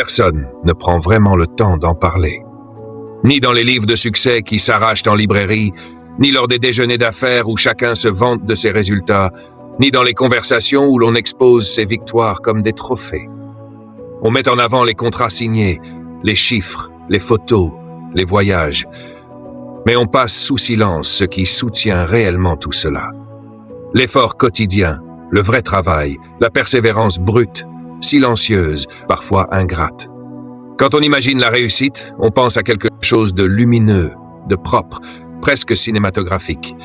personne ne prend vraiment le temps d'en parler. Ni dans les livres de succès qui s'arrachent en librairie, ni lors des déjeuners d'affaires où chacun se vante de ses résultats, ni dans les conversations où l'on expose ses victoires comme des trophées. On met en avant les contrats signés, les chiffres, les photos, les voyages. Mais on passe sous silence ce qui soutient réellement tout cela. L'effort quotidien, le vrai travail, la persévérance brute, silencieuse, parfois ingrate. Quand on imagine la réussite, on pense à quelque chose de lumineux, de propre, presque cinématographique.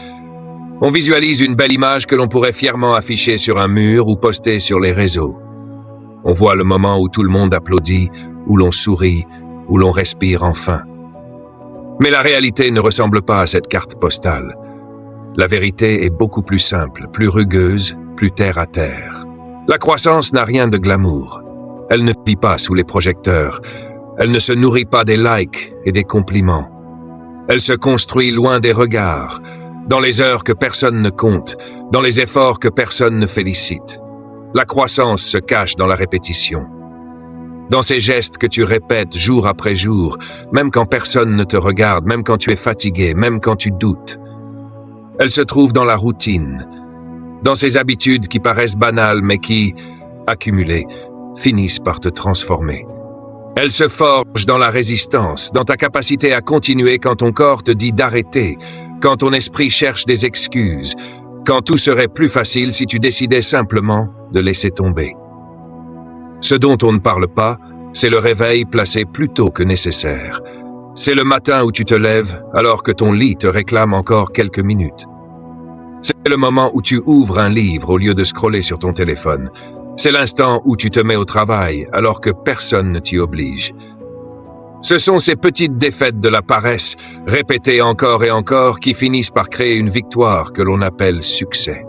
On visualise une belle image que l'on pourrait fièrement afficher sur un mur ou poster sur les réseaux. On voit le moment où tout le monde applaudit, où l'on sourit, où l'on respire enfin. Mais la réalité ne ressemble pas à cette carte postale. La vérité est beaucoup plus simple, plus rugueuse, plus terre à terre. La croissance n'a rien de glamour. Elle ne vit pas sous les projecteurs. Elle ne se nourrit pas des likes et des compliments. Elle se construit loin des regards, dans les heures que personne ne compte, dans les efforts que personne ne félicite. La croissance se cache dans la répétition. Dans ces gestes que tu répètes jour après jour, même quand personne ne te regarde, même quand tu es fatigué, même quand tu doutes. Elle se trouve dans la routine, dans ces habitudes qui paraissent banales mais qui, accumulées, finissent par te transformer. Elle se forge dans la résistance, dans ta capacité à continuer quand ton corps te dit d'arrêter, quand ton esprit cherche des excuses, quand tout serait plus facile si tu décidais simplement de laisser tomber. Ce dont on ne parle pas, c'est le réveil placé plus tôt que nécessaire. C'est le matin où tu te lèves alors que ton lit te réclame encore quelques minutes. C'est le moment où tu ouvres un livre au lieu de scroller sur ton téléphone. C'est l'instant où tu te mets au travail alors que personne ne t'y oblige. Ce sont ces petites défaites de la paresse, répétées encore et encore, qui finissent par créer une victoire que l'on appelle succès.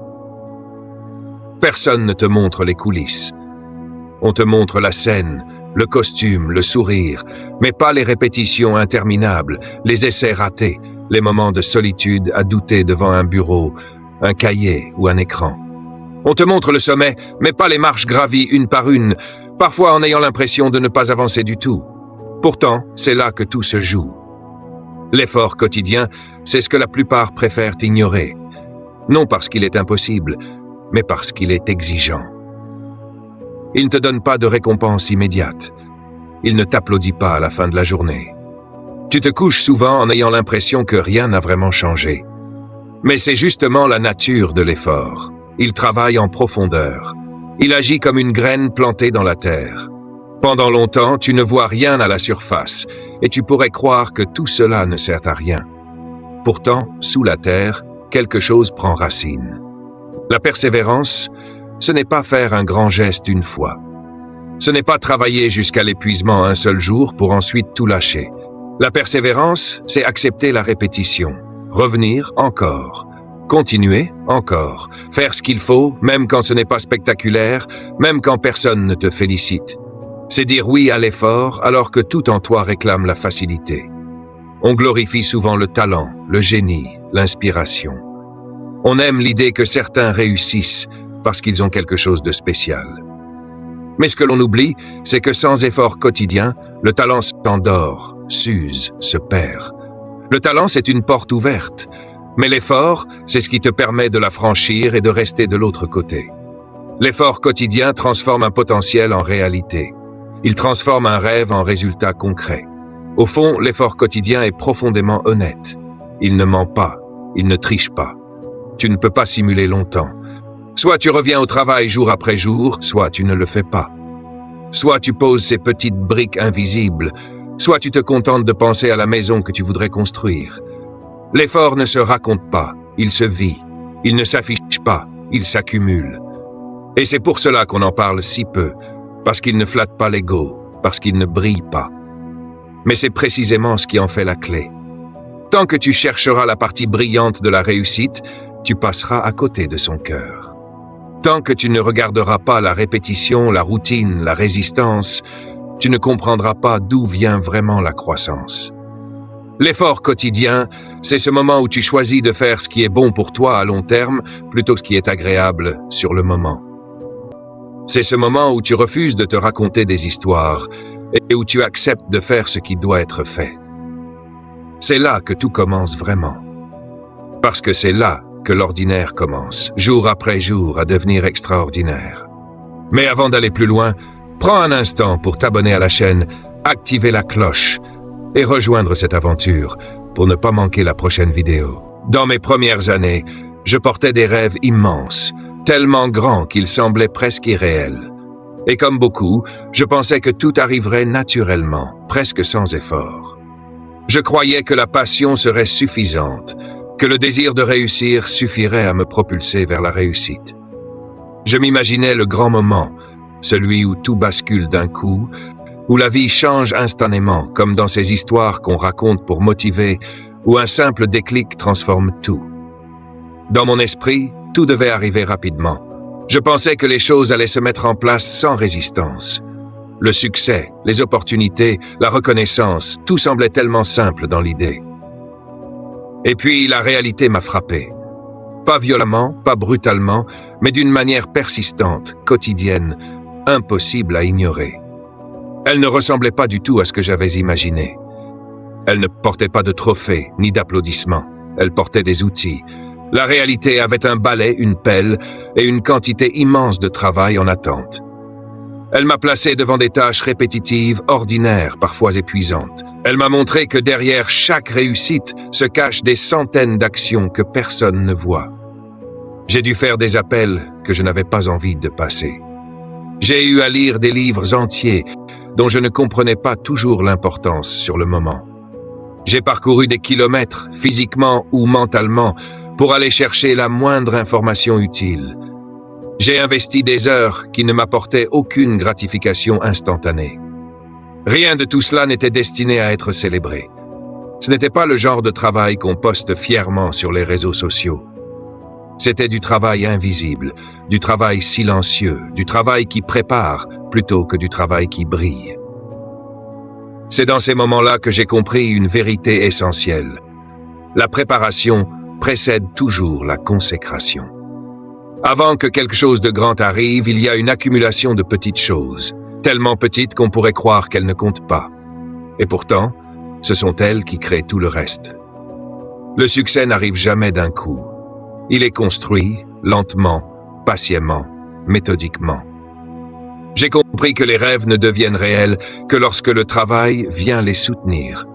Personne ne te montre les coulisses. On te montre la scène, le costume, le sourire, mais pas les répétitions interminables, les essais ratés, les moments de solitude à douter devant un bureau, un cahier ou un écran. On te montre le sommet, mais pas les marches gravies une par une, parfois en ayant l'impression de ne pas avancer du tout. Pourtant, c'est là que tout se joue. L'effort quotidien, c'est ce que la plupart préfèrent ignorer. Non parce qu'il est impossible, mais parce qu'il est exigeant. Il ne te donne pas de récompense immédiate. Il ne t'applaudit pas à la fin de la journée. Tu te couches souvent en ayant l'impression que rien n'a vraiment changé. Mais c'est justement la nature de l'effort. Il travaille en profondeur. Il agit comme une graine plantée dans la terre. Pendant longtemps, tu ne vois rien à la surface, et tu pourrais croire que tout cela ne sert à rien. Pourtant, sous la terre, quelque chose prend racine. La persévérance, ce n'est pas faire un grand geste une fois. Ce n'est pas travailler jusqu'à l'épuisement un seul jour pour ensuite tout lâcher. La persévérance, c'est accepter la répétition, revenir encore, continuer encore, faire ce qu'il faut, même quand ce n'est pas spectaculaire, même quand personne ne te félicite. C'est dire oui à l'effort alors que tout en toi réclame la facilité. On glorifie souvent le talent, le génie, l'inspiration. On aime l'idée que certains réussissent parce qu'ils ont quelque chose de spécial. Mais ce que l'on oublie, c'est que sans effort quotidien, le talent s'endort, s'use, se perd. Le talent, c'est une porte ouverte, mais l'effort, c'est ce qui te permet de la franchir et de rester de l'autre côté. L'effort quotidien transforme un potentiel en réalité. Il transforme un rêve en résultat concret. Au fond, l'effort quotidien est profondément honnête. Il ne ment pas, il ne triche pas. Tu ne peux pas simuler longtemps. Soit tu reviens au travail jour après jour, soit tu ne le fais pas. Soit tu poses ces petites briques invisibles, soit tu te contentes de penser à la maison que tu voudrais construire. L'effort ne se raconte pas, il se vit. Il ne s'affiche pas, il s'accumule. Et c'est pour cela qu'on en parle si peu, parce qu'il ne flatte pas l'ego, parce qu'il ne brille pas. Mais c'est précisément ce qui en fait la clé. Tant que tu chercheras la partie brillante de la réussite, tu passeras à côté de son cœur. Tant que tu ne regarderas pas la répétition, la routine, la résistance, tu ne comprendras pas d'où vient vraiment la croissance. L'effort quotidien, c'est ce moment où tu choisis de faire ce qui est bon pour toi à long terme, plutôt que ce qui est agréable sur le moment. C'est ce moment où tu refuses de te raconter des histoires, et où tu acceptes de faire ce qui doit être fait. C'est là que tout commence vraiment. Parce que c'est là que l'ordinaire commence, jour après jour, à devenir extraordinaire. Mais avant d'aller plus loin, prends un instant pour t'abonner à la chaîne, activer la cloche et rejoindre cette aventure pour ne pas manquer la prochaine vidéo. Dans mes premières années, je portais des rêves immenses, tellement grands qu'ils semblaient presque irréels. Et comme beaucoup, je pensais que tout arriverait naturellement, presque sans effort. Je croyais que la passion serait suffisante, que le désir de réussir suffirait à me propulser vers la réussite. Je m'imaginais le grand moment, celui où tout bascule d'un coup, où la vie change instantanément, comme dans ces histoires qu'on raconte pour motiver, où un simple déclic transforme tout. Dans mon esprit, tout devait arriver rapidement. Je pensais que les choses allaient se mettre en place sans résistance. Le succès, les opportunités, la reconnaissance, tout semblait tellement simple dans l'idée. Et puis la réalité m'a frappé. Pas violemment, pas brutalement, mais d'une manière persistante, quotidienne, impossible à ignorer. Elle ne ressemblait pas du tout à ce que j'avais imaginé. Elle ne portait pas de trophées, ni d'applaudissements. Elle portait des outils. La réalité avait un balai, une pelle et une quantité immense de travail en attente. Elle m'a placé devant des tâches répétitives, ordinaires, parfois épuisantes. Elle m'a montré que derrière chaque réussite se cachent des centaines d'actions que personne ne voit. J'ai dû faire des appels que je n'avais pas envie de passer. J'ai eu à lire des livres entiers dont je ne comprenais pas toujours l'importance sur le moment. J'ai parcouru des kilomètres, physiquement ou mentalement, pour aller chercher la moindre information utile. J'ai investi des heures qui ne m'apportaient aucune gratification instantanée. Rien de tout cela n'était destiné à être célébré. Ce n'était pas le genre de travail qu'on poste fièrement sur les réseaux sociaux. C'était du travail invisible, du travail silencieux, du travail qui prépare plutôt que du travail qui brille. C'est dans ces moments-là que j'ai compris une vérité essentielle. La préparation précède toujours la consécration. Avant que quelque chose de grand arrive, il y a une accumulation de petites choses, tellement petites qu'on pourrait croire qu'elles ne comptent pas. Et pourtant, ce sont elles qui créent tout le reste. Le succès n'arrive jamais d'un coup. Il est construit, lentement, patiemment, méthodiquement. J'ai compris que les rêves ne deviennent réels que lorsque le travail vient les soutenir.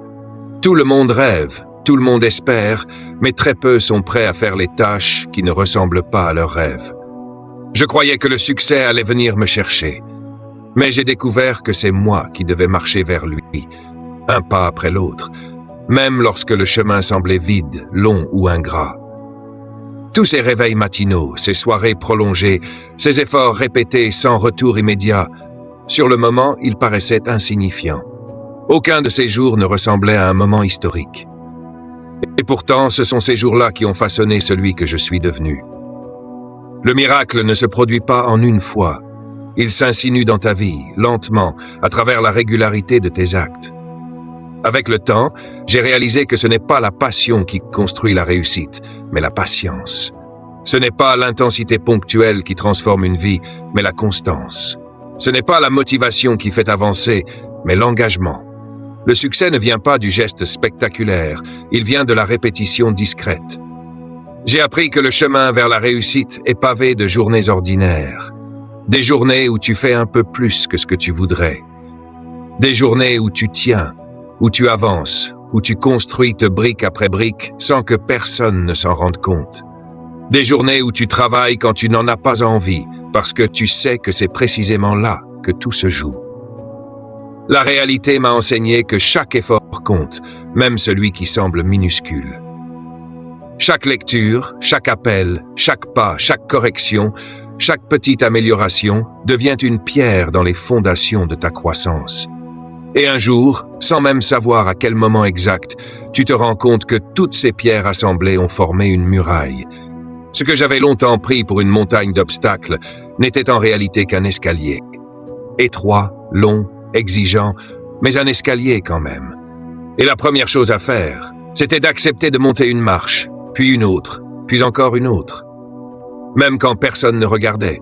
Tout le monde rêve, tout le monde espère, mais très peu sont prêts à faire les tâches qui ne ressemblent pas à leurs rêves. Je croyais que le succès allait venir me chercher, mais j'ai découvert que c'est moi qui devais marcher vers lui, un pas après l'autre, même lorsque le chemin semblait vide, long ou ingrat. Tous ces réveils matinaux, ces soirées prolongées, ces efforts répétés sans retour immédiat, sur le moment, ils paraissaient insignifiants. Aucun de ces jours ne ressemblait à un moment historique. Et pourtant, ce sont ces jours-là qui ont façonné celui que je suis devenu. Le miracle ne se produit pas en une fois. Il s'insinue dans ta vie, lentement, à travers la régularité de tes actes. Avec le temps, j'ai réalisé que ce n'est pas la passion qui construit la réussite, mais la patience. Ce n'est pas l'intensité ponctuelle qui transforme une vie, mais la constance. Ce n'est pas la motivation qui fait avancer, mais l'engagement. Le succès ne vient pas du geste spectaculaire, il vient de la répétition discrète. J'ai appris que le chemin vers la réussite est pavé de journées ordinaires. Des journées où tu fais un peu plus que ce que tu voudrais. Des journées où tu tiens, où tu avances, où tu construis brique après brique sans que personne ne s'en rende compte. Des journées où tu travailles quand tu n'en as pas envie, parce que tu sais que c'est précisément là que tout se joue. La réalité m'a enseigné que chaque effort compte, même celui qui semble minuscule. Chaque lecture, chaque appel, chaque pas, chaque correction, chaque petite amélioration devient une pierre dans les fondations de ta croissance. Et un jour, sans même savoir à quel moment exact, tu te rends compte que toutes ces pierres assemblées ont formé une muraille. Ce que j'avais longtemps pris pour une montagne d'obstacles n'était en réalité qu'un escalier. Étroit, long, exigeant, mais un escalier quand même. Et la première chose à faire, c'était d'accepter de monter une marche, puis une autre, puis encore une autre. Même quand personne ne regardait,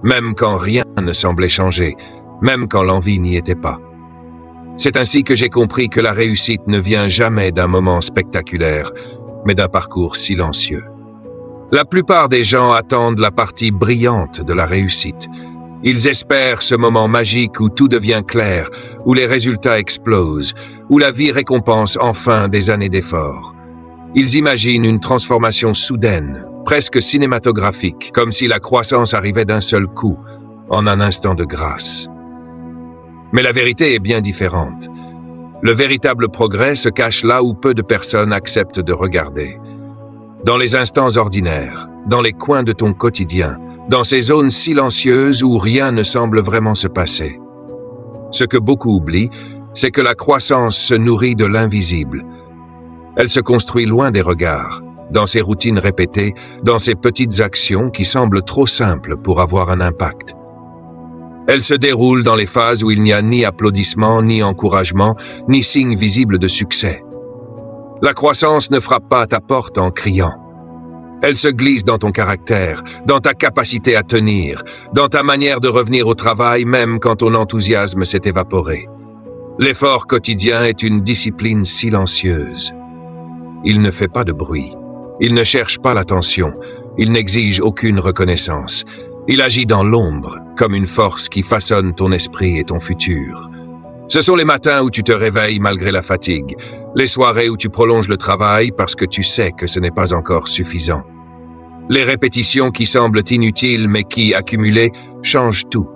même quand rien ne semblait changer, même quand l'envie n'y était pas. C'est ainsi que j'ai compris que la réussite ne vient jamais d'un moment spectaculaire, mais d'un parcours silencieux. La plupart des gens attendent la partie brillante de la réussite. Ils espèrent ce moment magique où tout devient clair, où les résultats explosent, où la vie récompense enfin des années d'efforts. Ils imaginent une transformation soudaine, presque cinématographique, comme si la croissance arrivait d'un seul coup, en un instant de grâce. Mais la vérité est bien différente. Le véritable progrès se cache là où peu de personnes acceptent de regarder. Dans les instants ordinaires, dans les coins de ton quotidien, dans ces zones silencieuses où rien ne semble vraiment se passer. Ce que beaucoup oublient, c'est que la croissance se nourrit de l'invisible. Elle se construit loin des regards, dans ces routines répétées, dans ces petites actions qui semblent trop simples pour avoir un impact. Elle se déroule dans les phases où il n'y a ni applaudissements, ni encouragement, ni signe visible de succès. La croissance ne frappe pas à ta porte en criant. Elle se glisse dans ton caractère, dans ta capacité à tenir, dans ta manière de revenir au travail même quand ton enthousiasme s'est évaporé. L'effort quotidien est une discipline silencieuse. Il ne fait pas de bruit. Il ne cherche pas l'attention. Il n'exige aucune reconnaissance. Il agit dans l'ombre, comme une force qui façonne ton esprit et ton futur. Ce sont les matins où tu te réveilles malgré la fatigue, les soirées où tu prolonges le travail parce que tu sais que ce n'est pas encore suffisant. Les répétitions qui semblent inutiles mais qui, accumulées, changent tout.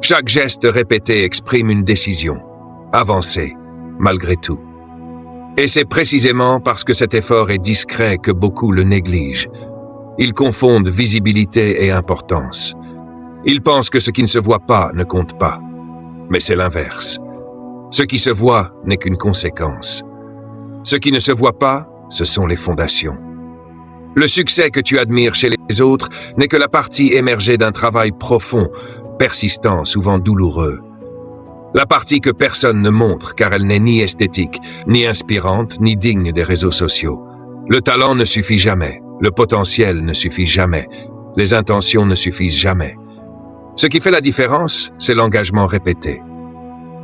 Chaque geste répété exprime une décision. Avancer, malgré tout. Et c'est précisément parce que cet effort est discret que beaucoup le négligent. Ils confondent visibilité et importance. Ils pensent que ce qui ne se voit pas ne compte pas. Mais c'est l'inverse. Ce qui se voit n'est qu'une conséquence. Ce qui ne se voit pas, ce sont les fondations. Le succès que tu admires chez les autres n'est que la partie émergée d'un travail profond, persistant, souvent douloureux. La partie que personne ne montre car elle n'est ni esthétique, ni inspirante, ni digne des réseaux sociaux. Le talent ne suffit jamais, le potentiel ne suffit jamais, les intentions ne suffisent jamais. Ce qui fait la différence, c'est l'engagement répété.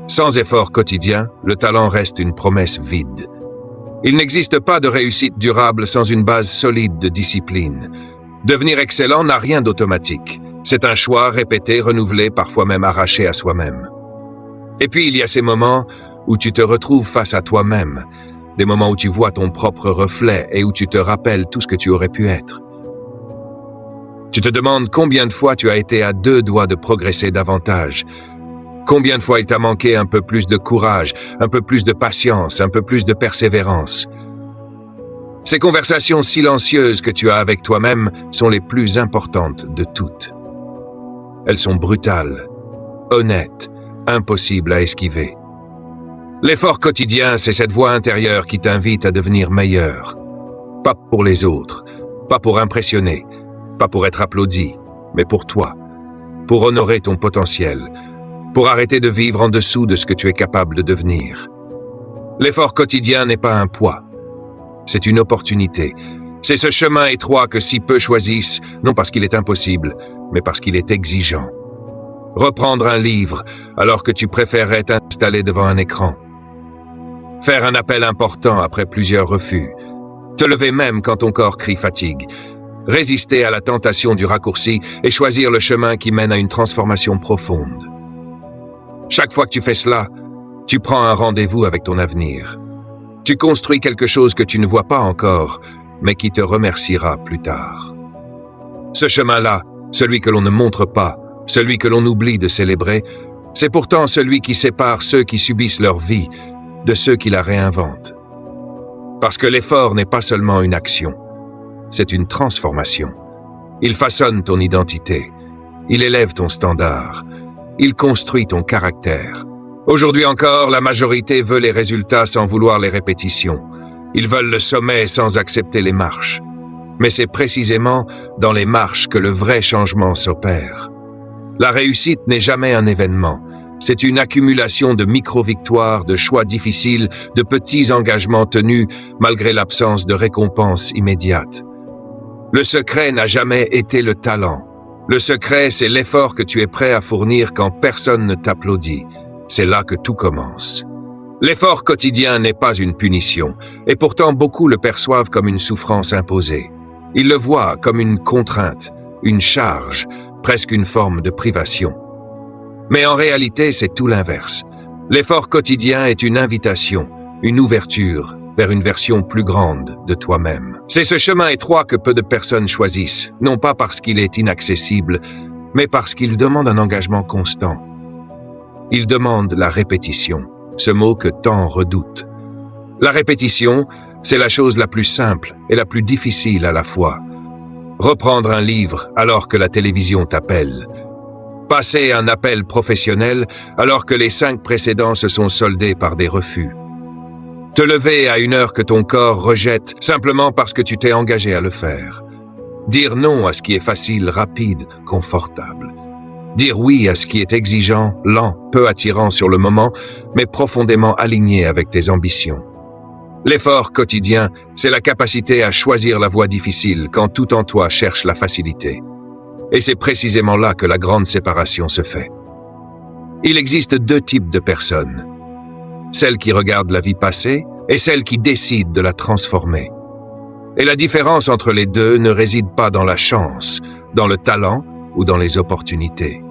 Sans effort quotidien, le talent reste une promesse vide. Il n'existe pas de réussite durable sans une base solide de discipline. Devenir excellent n'a rien d'automatique. C'est un choix répété, renouvelé, parfois même arraché à soi-même. Et puis il y a ces moments où tu te retrouves face à toi-même, des moments où tu vois ton propre reflet et où tu te rappelles tout ce que tu aurais pu être. Tu te demandes combien de fois tu as été à 2 doigts de progresser davantage. Combien de fois il t'a manqué un peu plus de courage, un peu plus de patience, un peu plus de persévérance. Ces conversations silencieuses que tu as avec toi-même sont les plus importantes de toutes. Elles sont brutales, honnêtes, impossibles à esquiver. L'effort quotidien, c'est cette voix intérieure qui t'invite à devenir meilleur. Pas pour les autres, pas pour impressionner, pas pour être applaudi, mais pour toi, pour honorer ton potentiel, pour arrêter de vivre en dessous de ce que tu es capable de devenir. L'effort quotidien n'est pas un poids, c'est une opportunité. C'est ce chemin étroit que si peu choisissent, non parce qu'il est impossible, mais parce qu'il est exigeant. Reprendre un livre alors que tu préférerais t'installer devant un écran. Faire un appel important après plusieurs refus. Te lever même quand ton corps crie fatigue. Résister à la tentation du raccourci et choisir le chemin qui mène à une transformation profonde. Chaque fois que tu fais cela, tu prends un rendez-vous avec ton avenir. Tu construis quelque chose que tu ne vois pas encore, mais qui te remerciera plus tard. Ce chemin-là, celui que l'on ne montre pas, celui que l'on oublie de célébrer, c'est pourtant celui qui sépare ceux qui subissent leur vie de ceux qui la réinventent. Parce que l'effort n'est pas seulement une action, c'est une transformation. Il façonne ton identité, il élève ton standard, il construit ton caractère. Aujourd'hui encore, la majorité veut les résultats sans vouloir les répétitions. Ils veulent le sommet sans accepter les marches. Mais c'est précisément dans les marches que le vrai changement s'opère. La réussite n'est jamais un événement. C'est une accumulation de micro-victoires, de choix difficiles, de petits engagements tenus malgré l'absence de récompense immédiate. Le secret n'a jamais été le talent. Le secret, c'est l'effort que tu es prêt à fournir quand personne ne t'applaudit. C'est là que tout commence. L'effort quotidien n'est pas une punition, et pourtant beaucoup le perçoivent comme une souffrance imposée. Ils le voient comme une contrainte, une charge, presque une forme de privation. Mais en réalité, c'est tout l'inverse. L'effort quotidien est une invitation, une ouverture vers une version plus grande de toi-même. C'est ce chemin étroit que peu de personnes choisissent, non pas parce qu'il est inaccessible, mais parce qu'il demande un engagement constant. Il demande la répétition, ce mot que tant redoutent. La répétition, c'est la chose la plus simple et la plus difficile à la fois. Reprendre un livre alors que la télévision t'appelle. Passer un appel professionnel alors que les 5 précédents se sont soldés par des refus. Te lever à une heure que ton corps rejette simplement parce que tu t'es engagé à le faire. Dire non à ce qui est facile, rapide, confortable. Dire oui à ce qui est exigeant, lent, peu attirant sur le moment, mais profondément aligné avec tes ambitions. L'effort quotidien, c'est la capacité à choisir la voie difficile quand tout en toi cherche la facilité. Et c'est précisément là que la grande séparation se fait. Il existe 2 types de personnes. Celles qui regardent la vie passer et celles qui décident de la transformer. Et la différence entre les deux ne réside pas dans la chance, dans le talent ou dans les opportunités.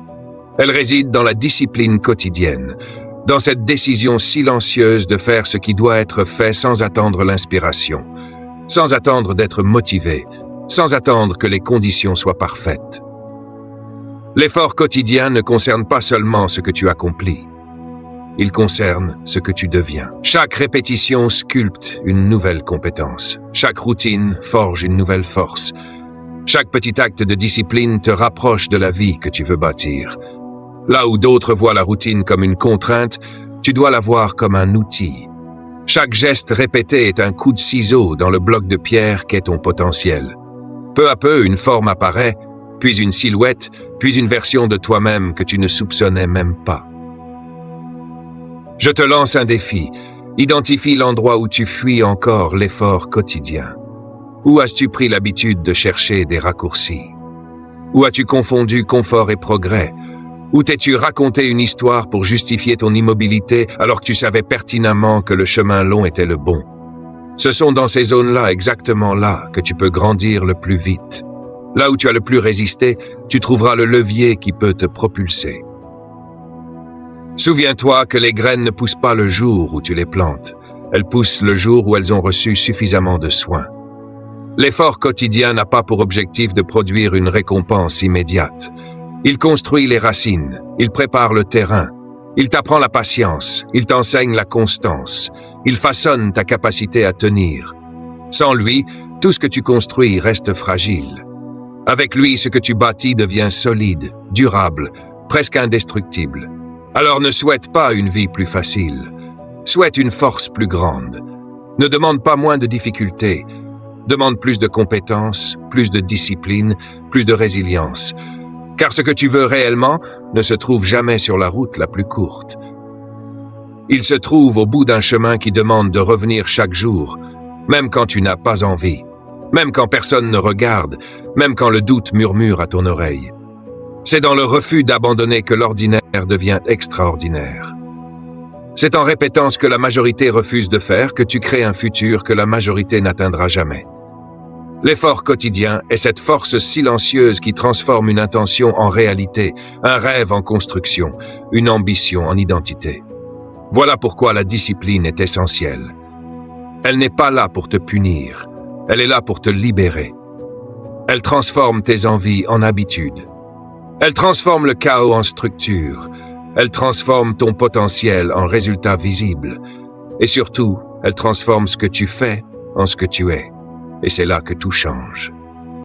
Elle réside dans la discipline quotidienne, dans cette décision silencieuse de faire ce qui doit être fait sans attendre l'inspiration, sans attendre d'être motivé, sans attendre que les conditions soient parfaites. L'effort quotidien ne concerne pas seulement ce que tu accomplis. Il concerne ce que tu deviens. Chaque répétition sculpte une nouvelle compétence. Chaque routine forge une nouvelle force. Chaque petit acte de discipline te rapproche de la vie que tu veux bâtir. Là où d'autres voient la routine comme une contrainte, tu dois la voir comme un outil. Chaque geste répété est un coup de ciseau dans le bloc de pierre qu'est ton potentiel. Peu à peu, une forme apparaît, puis une silhouette, puis une version de toi-même que tu ne soupçonnais même pas. Je te lance un défi. Identifie l'endroit où tu fuis encore l'effort quotidien. Où as-tu pris l'habitude de chercher des raccourcis? Où as-tu confondu confort et progrès? Où t'es-tu raconté une histoire pour justifier ton immobilité alors que tu savais pertinemment que le chemin long était le bon? Ce sont dans ces zones-là, exactement là, que tu peux grandir le plus vite. Là où tu as le plus résisté, tu trouveras le levier qui peut te propulser. Souviens-toi que les graines ne poussent pas le jour où tu les plantes. Elles poussent le jour où elles ont reçu suffisamment de soins. L'effort quotidien n'a pas pour objectif de produire une récompense immédiate. Il construit les racines, il prépare le terrain, il t'apprend la patience, il t'enseigne la constance, il façonne ta capacité à tenir. Sans lui, tout ce que tu construis reste fragile. Avec lui, ce que tu bâtis devient solide, durable, presque indestructible. Alors ne souhaite pas une vie plus facile. Souhaite une force plus grande. Ne demande pas moins de difficultés. Demande plus de compétences, plus de discipline, plus de résilience. Car ce que tu veux réellement ne se trouve jamais sur la route la plus courte. Il se trouve au bout d'un chemin qui demande de revenir chaque jour, même quand tu n'as pas envie, même quand personne ne regarde, même quand le doute murmure à ton oreille. C'est dans le refus d'abandonner que l'ordinaire devient extraordinaire. C'est en répétant ce que la majorité refuse de faire que tu crées un futur que la majorité n'atteindra jamais. L'effort quotidien est cette force silencieuse qui transforme une intention en réalité, un rêve en construction, une ambition en identité. Voilà pourquoi la discipline est essentielle. Elle n'est pas là pour te punir, elle est là pour te libérer. Elle transforme tes envies en habitudes. Elle transforme le chaos en structure. Elle transforme ton potentiel en résultat visible. Et surtout, elle transforme ce que tu fais en ce que tu es. Et c'est là que tout change.